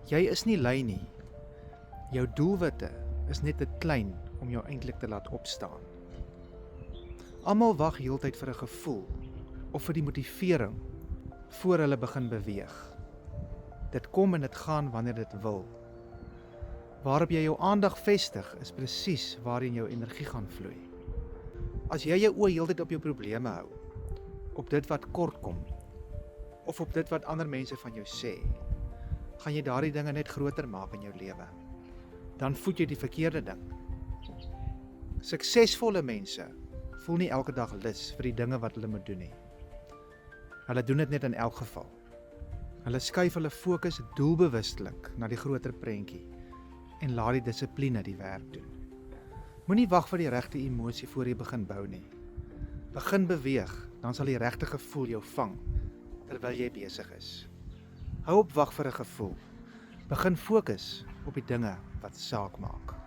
Jy is nie lui nie. Jou doelwitte is net te klein om jou eintlik te laat opstaan. Almal wag heeltyd vir 'n gevoel of vir die motivering voor hulle begin beweeg. Dit kom en dit gaan wanneer dit wil. Waarop jy jou aandag vestig is presies waarin jou energie gaan vloei. As jy jou oë heeltyd op jou probleme hou, op dit wat kort kom, of op dit wat ander mense van jou sê, gaan jy daardie dinge net groter maak in jou lewe. Dan voed jy die verkeerde ding. Suksesvolle mense voel nie elke dag lus vir die dinge wat hulle moet doen nie. Hulle doen dit net in elk geval. Hulle skuif hulle fokus doelbewustelik na die groter prentjie en laat die dissipline die werk doen. Moenie wag vir die regte emosie voor jy begin bou nie. Begin beweeg, dan sal die regte gevoel jou vang terwyl jy besig is. Hou op wag vir 'n gevoel. Begin fokus op die dinge wat saak maak.